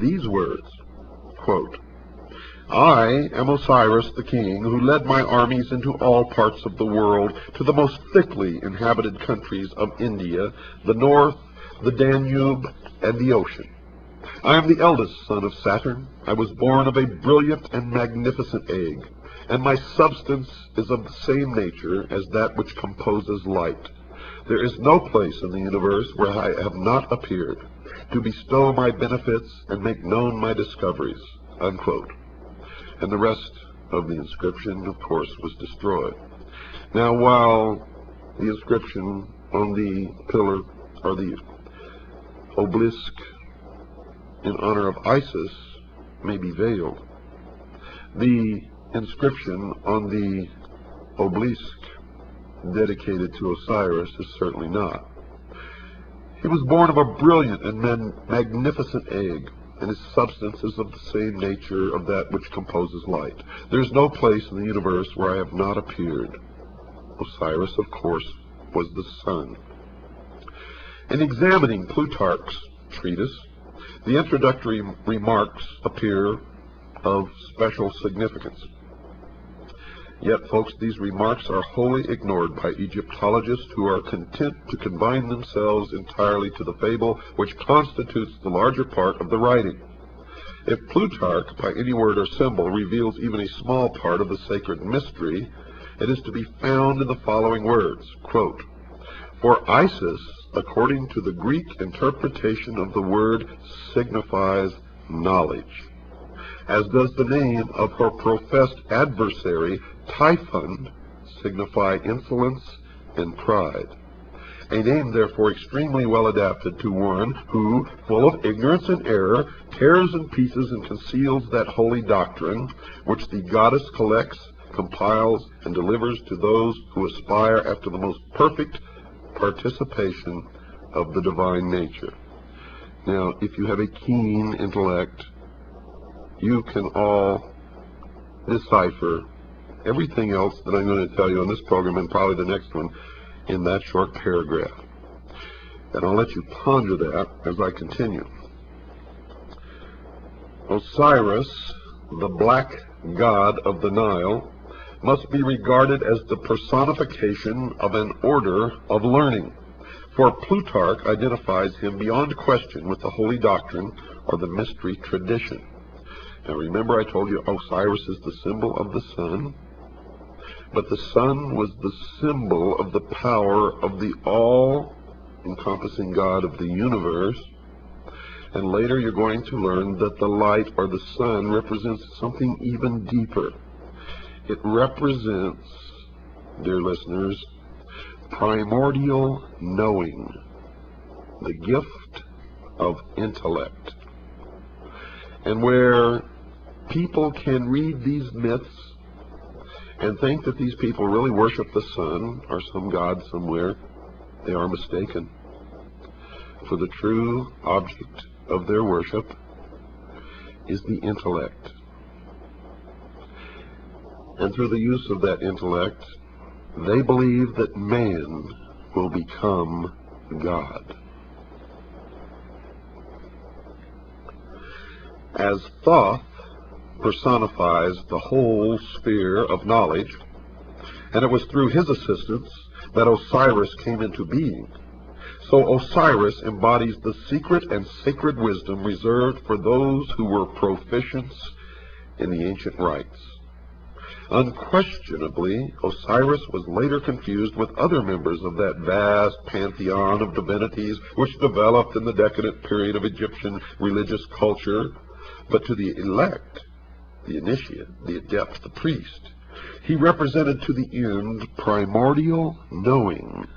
these words, quote, "I am Osiris the king, who led my armies into all parts of the world, to the most thickly inhabited countries of India, the north, the Danube, and the ocean. I am the eldest son of Saturn. I was born of a brilliant and magnificent egg, and my substance is of the same nature as that which composes light. There is no place in the universe where I have not appeared, to bestow my benefits and make known my discoveries," unquote. And the rest of the inscription, of course, was destroyed. Now, while the inscription on the pillar, or the obelisk in honor of Isis, may be veiled, the inscription on the obelisk dedicated to Osiris is certainly not. He was born of a brilliant and magnificent egg, and his substance is of the same nature of that which composes light. There is no place in the universe where I have not appeared. Osiris, of course, was the sun. In examining Plutarch's treatise, the introductory remarks appear of special significance. Yet, folks, these remarks are wholly ignored by Egyptologists, who are content to confine themselves entirely to the fable which constitutes the larger part of the writing. If Plutarch, by any word or symbol, reveals even a small part of the sacred mystery, it is to be found in the following words, quote, "For Isis, according to the Greek interpretation of the word, signifies knowledge, as does the name of her professed adversary, Typhon, signify insolence and pride. A name, therefore, extremely well adapted to one who, full of ignorance and error, tears in pieces and conceals that holy doctrine which the goddess collects, compiles, and delivers to those who aspire after the most perfect participation of the divine nature." Now, if you have a keen intellect, you can all decipher everything else that I'm going to tell you on this program, and probably the next one, in that short paragraph. And I'll let you ponder that as I continue. Osiris, the black god of the Nile, must be regarded as the personification of an order of learning, for Plutarch identifies him beyond question with the holy doctrine or the mystery tradition. Now remember, I told you Osiris is the symbol of the sun, but the sun was the symbol of the power of the all-encompassing God of the universe. And later you're going to learn that the light, or the sun, represents something even deeper. It represents, dear listeners, primordial knowing, the gift of intellect. And where people can read these myths and think that these people really worship the sun or some god somewhere, they are mistaken. For the true object of their worship is the intellect. And through the use of that intellect, they believe that man will become God. As Thoth personifies the whole sphere of knowledge, and it was through his assistance that Osiris came into being, so Osiris embodies the secret and sacred wisdom reserved for those who were proficients in the ancient rites. Unquestionably, Osiris was later confused with other members of that vast pantheon of divinities which developed in the decadent period of Egyptian religious culture. But to the elect, the initiate, the adept, the priest, he represented to the end primordial knowing,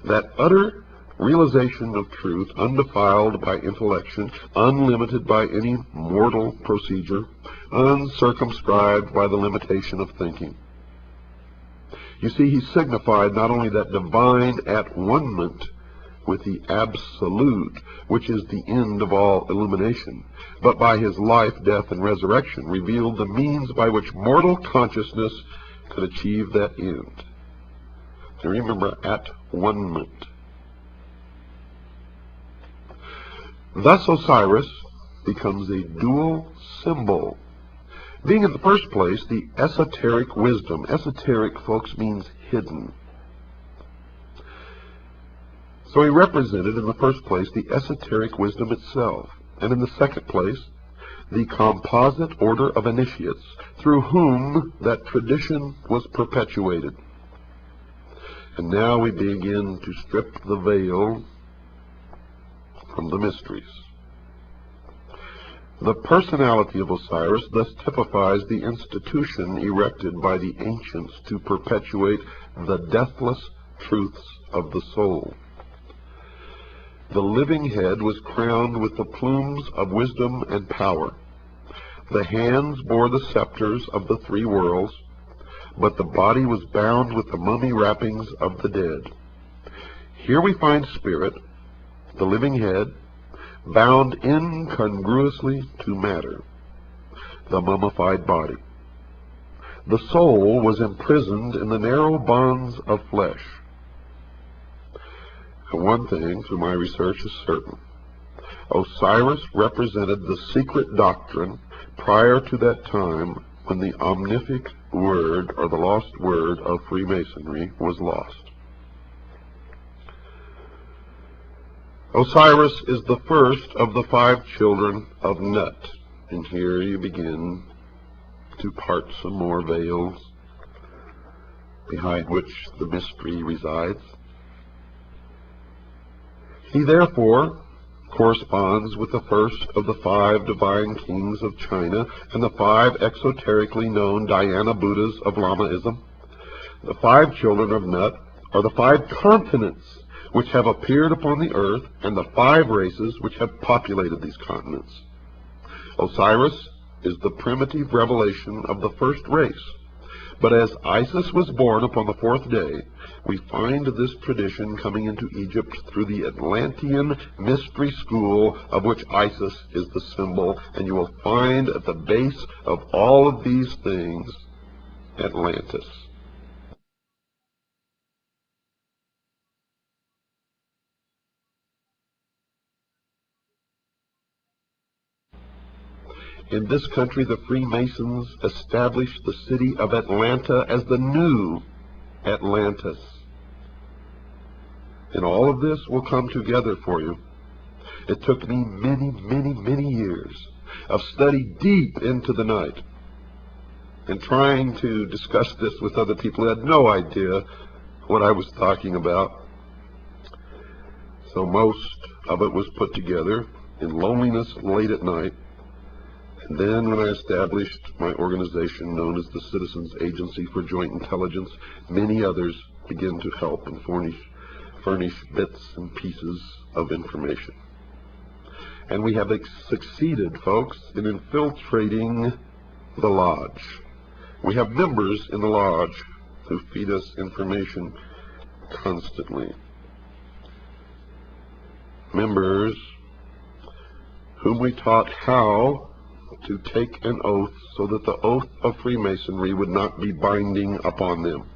that utter realization of truth, undefiled by intellection, unlimited by any mortal procedure, uncircumscribed by the limitation of thinking. You see, he signified not only that divine at-one-ment with the absolute, which is the end of all illumination, but by his life, death, and resurrection revealed the means by which mortal consciousness could achieve that end. So remember, at-one-ment. Thus Osiris, becomes a dual symbol, being in the first place the esoteric wisdom. Esoteric, folks, means hidden. So he represented in the first place the esoteric wisdom itself, and in the second place the composite order of initiates through whom that tradition was perpetuated. And now we begin to strip the veil from the mysteries. The personality of Osiris thus typifies the institution erected by the ancients to perpetuate the deathless truths of the soul. The living head was crowned with the plumes of wisdom and power. The hands bore the scepters of the three worlds, but the body was bound with the mummy wrappings of the dead. Here we find spirit, the living head, bound incongruously to matter, the mummified body. The soul was imprisoned in the narrow bonds of flesh. And one thing, through my research, is certain. Osiris represented the secret doctrine prior to that time when the omnific word, or the lost word, of Freemasonry was lost. Osiris is the first of the 5 children of Nut. And here you begin to part some more veils behind which the mystery resides. He therefore corresponds with the first of the 5 divine kings of China and the 5 exoterically known Dhyana Buddhas of Lamaism. The 5 children of Nut are the 5 continents which have appeared upon the earth and the 5 races which have populated these continents. Osiris is the primitive revelation of the first race. But as Isis was born upon the 4th day, we find this tradition coming into Egypt through the Atlantean mystery school of which Isis is the symbol, and you will find at the base of all of these things Atlantis. In this country, the Freemasons established the city of Atlanta as the new Atlantis. And all of this will come together for you. It took me many years of study deep into the night and trying to discuss this with other people who had no idea what I was talking about. So most of it was put together in loneliness late at night. And then when I established my organization known as the Citizens Agency for Joint Intelligence, many others began to help and furnish bits and pieces of information. And we have succeeded, folks, in infiltrating the lodge. We have members in the lodge who feed us information constantly. Members whom we taught how to take an oath so that the oath of Freemasonry would not be binding upon them.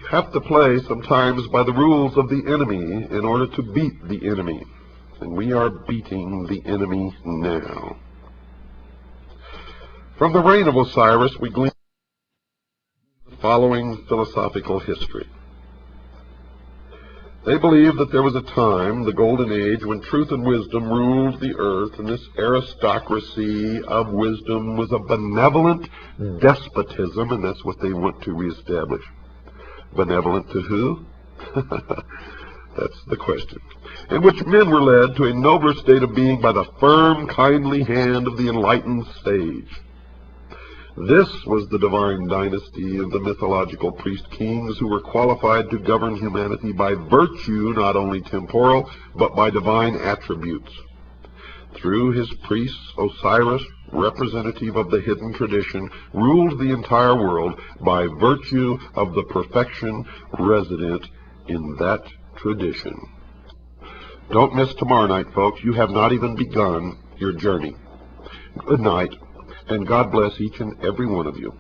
You have to play sometimes by the rules of the enemy in order to beat the enemy. And we are beating the enemy now. From the reign of Osiris, we glean the following philosophical history. They believed that there was a time, the Golden Age, when truth and wisdom ruled the earth, and this aristocracy of wisdom was a benevolent despotism, and that's what they want to reestablish. Benevolent to who? That's the question. In which men were led to a nobler state of being by the firm, kindly hand of the enlightened sage. This was the divine dynasty of the mythological priest kings who were qualified to govern humanity by virtue, not only temporal, but by divine attributes. Through his priests, Osiris, representative of the hidden tradition, ruled the entire world by virtue of the perfection resident in that tradition. Don't miss tomorrow night, folks. You have not even begun your journey. Good night. And God bless each and every one of you.